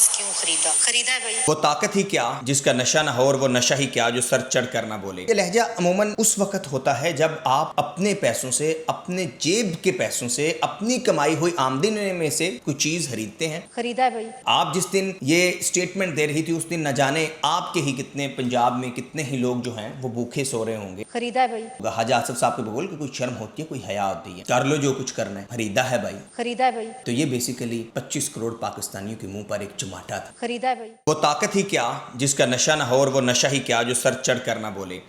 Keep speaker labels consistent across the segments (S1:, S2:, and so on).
S1: जहाज क्यों खरीदा है भाई।
S2: वो ताकत ही क्या जिसका नशा ना हो और वो नशा ही क्या जो सर चढ़ कर ना बोले। ये लहजा अमूमन उस वक्त होता है जब आप अपने पैसों से, अपने जेब के पैसों से, अपनी कमाई हुई आमदनी में से कोई चीज खरीदते हैं।
S1: खरीदा है भाई।
S2: आप जिस दिन ये स्टेटमेंट दे रही थी उस दिन न जाने आपके ही कितने पंजाब में कितने ही लोग जो हैं वो भूखे सो रहे होंगे।
S1: खरीदा है भाई।
S2: हाजी आसिफ साहब के बगौल कि कोई शर्म होती है, कोई हया होती है, कर लो जो कुछ करना है। खरीदा है भाई।
S1: खरीदा है भाई।
S2: तो ये बेसिकली 25 करोड़ पाकिस्तानियों के मुंह पर एक चमाटा था।
S1: खरीदा है भाई।
S2: वो ताकत ही क्या जिसका नशा ना हो और वो नशा ही क्या जो सर चढ़ कर ना बोले।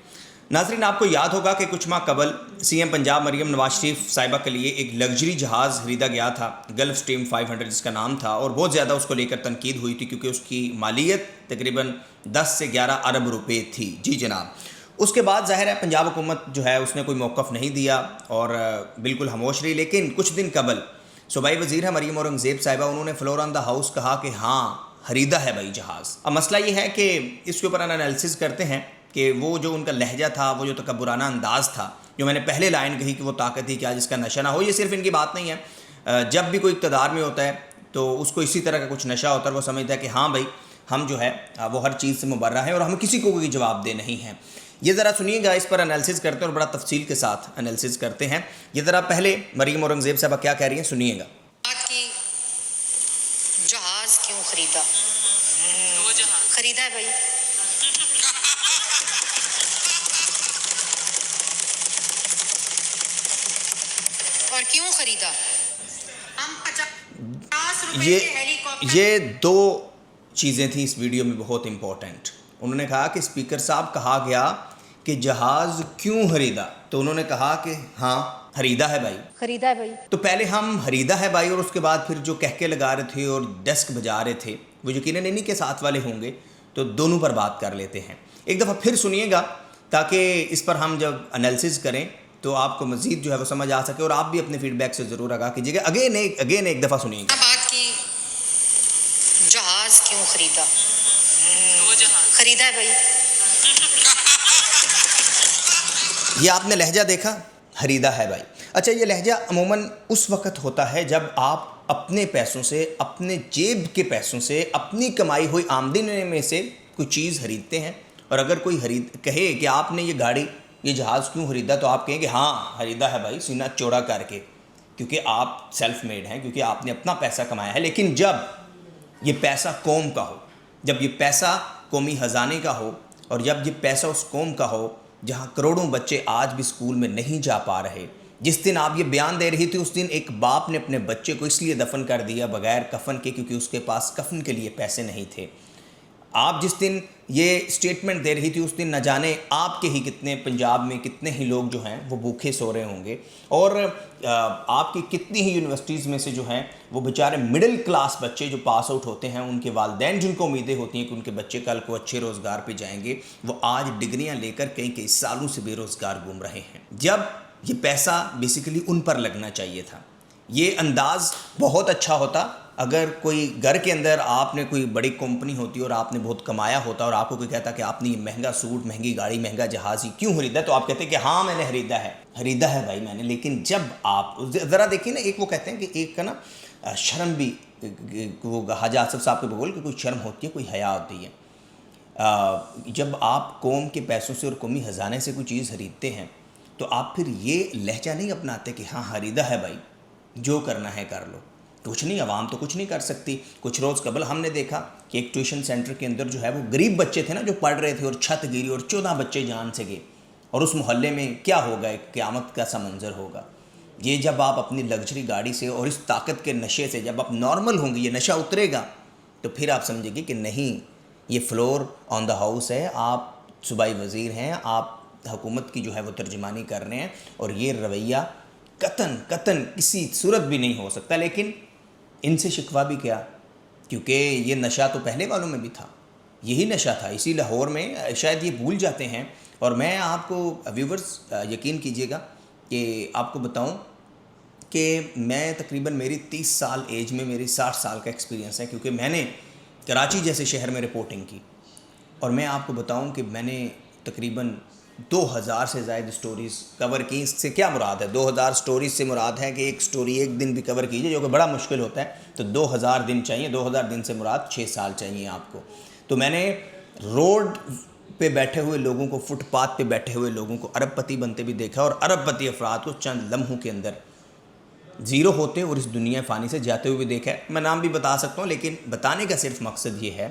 S2: नाजरीन, आपको याद होगा कि कुछ माह कबल सीएम पंजाब मरियम नवाज शरीफ साहिबा के लिए एक लग्जरी जहाज़ खरीदा गया था, गल्फ स्ट्रीम 500 जिसका नाम था, और बहुत ज़्यादा उसको लेकर तनकीद हुई थी क्योंकि उसकी मालियत तकरीबन 10 से 11 अरब रुपए थी। जी जनाब। उसके बाद ज़ाहिर है पंजाब हुकूमत जो है उसने कोई मौक़िफ़ नहीं दिया और बिल्कुल खामोश रही। लेकिन कुछ दिन कबल सूबाई वज़ीर है मरियम औरंगज़ेब साहिबा, उन्होंने फ्लोर ऑन द हाउस कहा कि हाँ खरीदा है भाई जहाज़। अब मसला ये है कि इसके ऊपर एनालिसिस करते हैं कि वो जो उनका लहजा था, वो जो तकब्बुराना अंदाज़ था, जो मैंने पहले लाइन कही कि वो ताकत ही क्या जिसका नशा ना हो, ये सिर्फ इनकी बात नहीं है। जब भी कोई इक़्तिदार में होता है तो उसको इसी तरह का कुछ नशा होता है। वो समझता है कि हाँ भाई हम जो है वो हर चीज़ से मुबर्रा है और हम किसी को कोई जवाब दे नहीं हैं। ये ज़रा सुनिएगा, इस पर एनालिसिस करते हैं और बड़ा तफसील के साथ एनालिसिस करते हैं। ये ज़रा पहले मरियम औरंगज़ेब साहबा क्या कह रही हैं सुनिएगा।
S1: जहाज क्यों खरीदा है भाई। और क्यों खरीदा? हम 50 रुपए के हेलीकॉप्टर।
S2: ये दो चीज़ें थी इस वीडियो में बहुत इंपॉर्टेंट। उन्होंने कहा कि स्पीकर साहब कहा गया कि जहाज़ क्यों खरीदा, तो उन्होंने कहा कि हाँ खरीदा है भाई।
S1: खरीदा है भाई। तो
S2: पहले हम खरीदा है भाई और उसके बाद फिर जो कहके लगा रहे थे और डेस्क बजा रहे थे वो यकीनन इन्हीं के साथ वाले होंगे, तो दोनों पर बात कर लेते हैं। एक दफ़ा फिर सुनिएगा ताकि इस पर हम जब एनालिसिस करें तो आपको मज़ीद जो है वो समझ आ सके और आप भी अपने फीडबैक से ज़रूर आगाह कीजिएगा। अगेन एक दफ़ा सुनिएगा।
S1: बात की जहाज़ क्यों खरीदा? खरीदा है भाई।
S2: ये आपने लहजा देखा, खरीदा है भाई। अच्छा, ये लहजा अमूमन उस वक्त होता है जब आप अपने पैसों से, अपने जेब के पैसों से, अपनी कमाई हुई आमदनी में से कोई चीज़ खरीदते हैं। और अगर कोई कहे कि आपने ये गाड़ी, ये जहाज़ क्यों खरीदा, तो आप कहेंगे हाँ खरीदा है भाई, सीना चौड़ा करके, क्योंकि आप सेल्फ मेड हैं, क्योंकि आपने अपना पैसा कमाया है। लेकिन जब ये पैसा कौम का हो, जब ये पैसा कौमी ख़जाने का हो, और जब ये पैसा उस कौम का हो जहाँ करोड़ों बच्चे आज भी स्कूल में नहीं जा पा रहे। जिस दिन आप ये बयान दे रही थी उस दिन एक बाप ने अपने बच्चे को इसलिए दफन कर दिया बगैर कफन के क्योंकि उसके पास कफन के लिए पैसे नहीं थे। आप जिस दिन ये स्टेटमेंट दे रही थी उस दिन न जाने आपके ही कितने पंजाब में कितने ही लोग जो हैं वो भूखे सो रहे होंगे और आपकी कितनी ही यूनिवर्सिटीज़ में से जो हैं वो बेचारे मिडिल क्लास बच्चे जो पास आउट होते हैं, उनके वालिदैन जिनको उम्मीदें होती हैं कि उनके बच्चे कल को अच्छे रोज़गार पे जाएंगे, वो आज डिग्रियां लेकर कई कई सालों से बेरोज़गार घूम रहे हैं। जब ये पैसा बेसिकली उन पर लगना चाहिए था। ये अंदाज़ बहुत अच्छा होता अगर कोई घर के अंदर आपने कोई बड़ी कंपनी होती और आपने बहुत कमाया होता और आपको कोई कहता कि आपने ये महंगा सूट, महंगी गाड़ी, महंगा जहाज़ ही क्यों खरीदा, तो आप कहते कि हाँ मैंने खरीदा है भाई मैंने। लेकिन जब आप ज़रा देखिए ना, एक वो कहते हैं कि एक का ना शर्म भी, वो हाजी आसिफ साहब के बगौल कि कोई शर्म होती है, कोई हया होती है। जब आप कौम के पैसों से और कौमी ख़जाने से कोई चीज़ खरीदते हैं तो आप फिर ये लहजा नहीं अपनाते कि हाँ खरीदा है भाई, जो करना है कर लो। कुछ नहीं, आवाम तो कुछ नहीं कर सकती। कुछ रोज़ कबल हमने देखा कि एक ट्यूशन सेंटर के अंदर जो है वो गरीब बच्चे थे ना जो पढ़ रहे थे और छत गिरी और 14 बच्चे जान से गए और उस मोहल्ले में क्या होगा, एक क़यामत का सा मंजर होगा। ये जब आप अपनी लग्जरी गाड़ी से और इस ताकत के नशे से जब आप नॉर्मल होंगे, ये नशा उतरेगा तो फिर आप समझेंगे कि नहीं ये फ्लोर ऑन द हाउस है, आप सूबाई वज़ीर हैं, आप हुकूमत की जो है वो तर्जुमानी कर रहे हैं और ये रवैया कतन किसी सूरत भी नहीं हो सकता। लेकिन इनसे शिकवा भी क्या, क्योंकि ये नशा तो पहले वालों में भी था, यही नशा था। इसी लाहौर में शायद ये भूल जाते हैं। और मैं आपको व्यूवर्स यकीन कीजिएगा कि आपको बताऊं कि मैं तकरीबन मेरी 30 साल एज में मेरी 60 साल का एक्सपीरियंस है, क्योंकि मैंने कराची जैसे शहर में रिपोर्टिंग की। और मैं आपको बताऊं कि मैंने तकरीबन 2000 سے زائد سٹوریز کور کی. اس سے کیا مراد ہے؟ 2000 سٹوریز سے مراد ہے کہ ایک سٹوری ایک دن بھی کور کیجیے، جو کہ بڑا مشکل ہوتا ہے. تو 2000 دن چاہیے. 2000 دن سے مراد 6 سال چاہیے آپ کو. تو میں نے روڈ پہ بیٹھے ہوئے لوگوں کو، فٹ پاتھ پہ بیٹھے ہوئے لوگوں کو ارب پتی بنتے بھی دیکھا، اور ارب پتی افراد کو چند لمحوں کے اندر زیرو ہوتے اور اس دنیا فانی سے جاتے ہوئے بھی دیکھا ہے. میں نام بھی بتا سکتا ہوں، لیکن بتانے کا صرف مقصد یہ ہے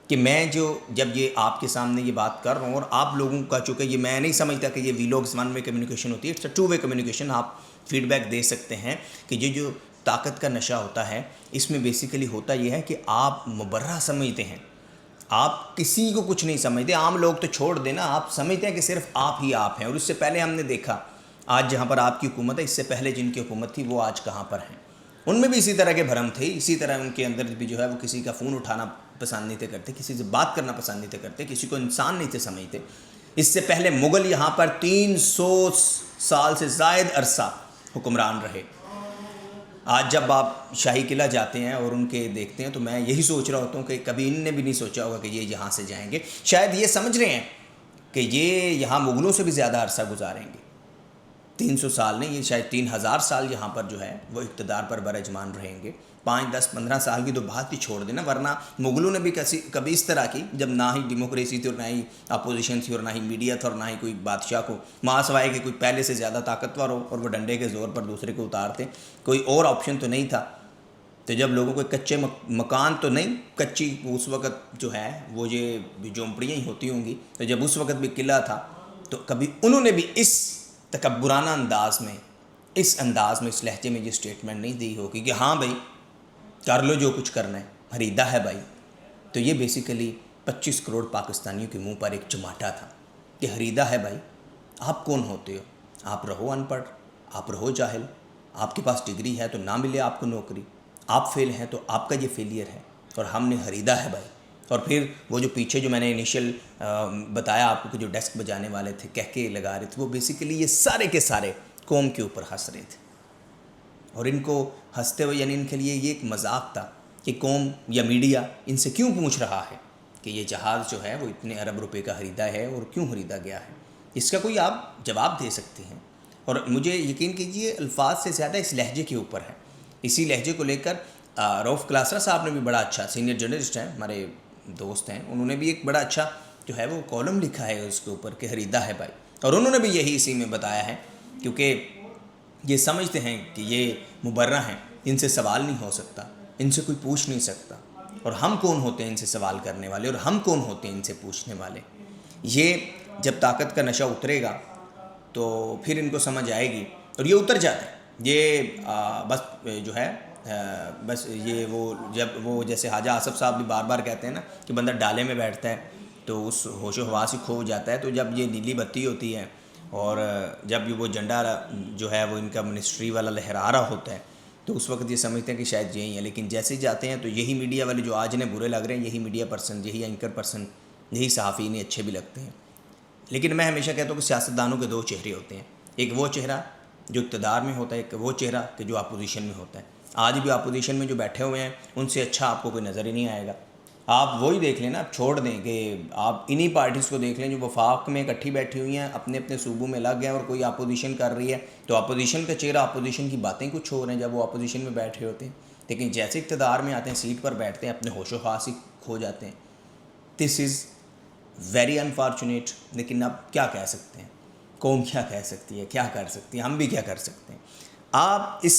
S2: کہ میں جب یہ آپ کے سامنے یہ بات کر رہا ہوں، اور آپ لوگوں کا، چونکہ یہ میں نہیں سمجھتا کہ یہ ویلوگز ون وے کمیونیکیشن ہوتی ہے، it's a two way communication. آپ فیڈ بیک دے سکتے ہیں کہ یہ جو طاقت کا نشہ ہوتا ہے، اس میں بیسیکلی ہوتا یہ ہے کہ آپ مبرہ سمجھتے ہیں، آپ کسی کو کچھ نہیں سمجھتے. عام لوگ تو چھوڑ دینا، آپ سمجھتے ہیں کہ صرف آپ ہی آپ ہیں. اور اس سے پہلے ہم نے دیکھا آج جہاں پر آپ کی حکومت ہے، اس سے پہلے جن کی حکومت تھی وہ آج کہاں پر ہیں. ان میں بھی اسی طرح کے بھرم تھے، اسی طرح ان کے اندر بھی جو ہے وہ کسی کا فون اٹھانا پسند نہیں تھے کرتے، کسی سے بات کرنا پسند نہیں تھے کرتے، کسی کو انسان نہیں تھے سمجھتے. اس سے پہلے مغل یہاں پر 300 سال سے زائد عرصہ حکمران رہے. آج جب آپ شاہی قلعہ جاتے ہیں اور ان کے دیکھتے ہیں تو میں یہی سوچ رہا ہوتا ہوں کہ کبھی ان نے بھی نہیں سوچا ہوگا کہ یہ یہاں سے جائیں گے. شاید یہ سمجھ رہے ہیں کہ یہ یہاں مغلوں سے بھی زیادہ عرصہ گزاریں گے. 300 سال نہیں، یہ شاید 3000 سال یہاں پر جو ہے وہ اقتدار پر برجمان رہیں گے. 5 10 15 سال کی تو بات ہی چھوڑ دینا، ورنہ مغلوں نے بھی کبھی اس طرح کی، جب نہ ہی ڈیموکریسی تھی اور نہ ہی اپوزیشن تھی اور نہ ہی میڈیا تھا اور نہ ہی کوئی بادشاہ کو ماں سوائے کہ کوئی پہلے سے زیادہ طاقتور ہو اور وہ ڈنڈے کے زور پر دوسرے کو اتارتے، کوئی اور آپشن تو نہیں تھا. تو جب لوگوں کو کچے مکان تو نہیں، کچی اس وقت جو ہے وہ یہ جھونپڑیاں ہی ہوتی ہوں گی، تو جب اس وقت بھی قلعہ تھا تو کبھی انہوں نے بھی اس تکبرانہ انداز میں، اس لہجے میں یہ سٹیٹمنٹ نہیں دی ہوگی کہ ہاں بھائی کر لو جو کچھ کرنا ہے، خریدا ہے بھائی. تو یہ بیسیکلی 25 کروڑ پاکستانیوں کے منہ پر ایک چماٹا تھا کہ خریدا ہے بھائی. آپ کون ہوتے ہو؟ آپ رہو ان پڑھ، آپ رہو جاہل، آپ کے پاس ڈگری ہے تو نہ ملے آپ کو نوکری، آپ فیل ہیں تو آپ کا یہ فیلئر ہے، اور ہم نے خریدا ہے بھائی. اور پھر وہ جو پیچھے جو میں نے انیشل بتایا آپ کو کہ جو ڈیسک بجانے والے تھے، کہہ کے لگا رہے تھے، وہ بیسیکلی یہ سارے کے سارے قوم کے اوپر ہنس رہے تھے. اور ان کو ہنستے ہوئے، یعنی ان کے لیے یہ ایک مذاق تھا کہ قوم یا میڈیا ان سے کیوں پوچھ رہا ہے کہ یہ جہاز جو ہے وہ اتنے ارب روپے کا خریدا ہے اور کیوں خریدا گیا ہے. اس کا کوئی آپ جواب دے سکتے ہیں. اور مجھے یقین کیجئے الفاظ سے زیادہ اس لہجے کے اوپر ہے. اسی لہجے کو لے کر رؤف کلاسرا صاحب نے بھی بڑا اچھا، سینئر جرنلسٹ ہیں، ہمارے دوست ہیں، انہوں نے بھی ایک بڑا اچھا جو ہے وہ کالم لکھا ہے اس کے اوپر کہ خریدا ہے بھائی. اور انہوں نے بھی یہی اسی میں بتایا ہے، کیونکہ یہ سمجھتے ہیں کہ یہ مبرہ ہیں، ان سے سوال نہیں ہو سکتا، ان سے کوئی پوچھ نہیں سکتا. اور ہم کون ہوتے ہیں ان سے سوال کرنے والے، اور ہم کون ہوتے ہیں ان سے پوچھنے والے. یہ جب طاقت کا نشہ اترے گا تو پھر ان کو سمجھ آئے گی، اور یہ اتر جاتا ہے. یہ بس جو ہے بس یہ وہ جب وہ جیسے خواجہ آصف صاحب بھی بار بار کہتے ہیں نا کہ بندہ ڈالے میں بیٹھتا ہے تو اس ہوش و حواس ہی کھو جاتا ہے. تو جب یہ نیلی بتی ہوتی ہے اور جب وہ جھنڈا جو ہے وہ ان کا منسٹری والا لہرا رہا ہوتا ہے تو اس وقت یہ سمجھتے ہیں کہ شاید یہی ہے. لیکن جیسے ہی جاتے ہیں تو یہی میڈیا والے جو آج انہیں برے لگ رہے ہیں، یہی میڈیا پرسن، یہی اینکر پرسن، یہی صحافی انہیں اچھے بھی لگتے ہیں. لیکن میں ہمیشہ کہتا ہوں کہ سیاستدانوں کے 2 چہرے ہوتے ہیں، ایک وہ چہرہ جو اقتدار میں ہوتا ہے، ایک وہ چہرہ کہ جو اپوزیشن میں ہوتا ہے. آج بھی اپوزیشن میں جو بیٹھے ہوئے ہیں ان سے اچھا آپ کو کوئی نظر ہی نہیں آئے گا. آپ وہی دیکھ لیں نا، چھوڑ دیں کہ آپ انہی پارٹیز کو دیکھ لیں جو وفاق میں اکٹھی بیٹھی ہوئی ہیں، اپنے اپنے صوبوں میں لگ گئے اور کوئی اپوزیشن کر رہی ہے تو اپوزیشن کا چہرہ، اپوزیشن کی باتیں کچھ ہو رہے ہیں جب وہ اپوزیشن میں بیٹھے ہوتے ہیں. لیکن جیسے اقتدار میں آتے ہیں، سیٹ پر بیٹھتے ہیں، اپنے ہوش و حواس ہی کھو جاتے ہیں. دس از ویری انفارچونیٹ. لیکن اب کیا کہہ سکتے ہیں، قوم کیا کہہ سکتی ہے، کیا کر سکتی ہے، ہم بھی کیا کر سکتے ہیں. آپ اس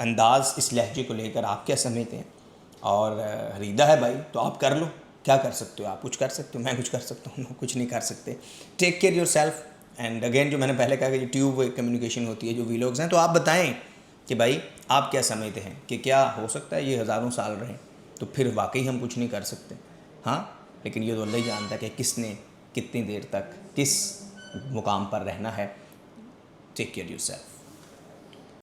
S2: انداز، اس لہجے کو لے کر آپ کیا سمجھتے ہیں؟ اور خریدا ہے بھائی تو آپ کر لو، کیا کر سکتے ہو؟ آپ کچھ کر سکتے ہو، میں کچھ کر سکتا ہوں، کچھ نہیں کر سکتے. Take care your self. And again جو میں نے پہلے کہا کہ جو ٹیوب کمیونیکیشن ہوتی ہے، جو ویلوگز ہیں، تو آپ بتائیں کہ بھائی آپ کیا سمجھتے ہیں کہ کیا ہو سکتا ہے یہ ہزاروں سال رہیں؟ تو پھر واقعی ہم کچھ نہیں کر سکتے. ہاں، لیکن یہ تو اللہ ہی جانتا ہے کہ کس نے کتنی دیر تک کس مقام پر رہنا ہے. Take care your self.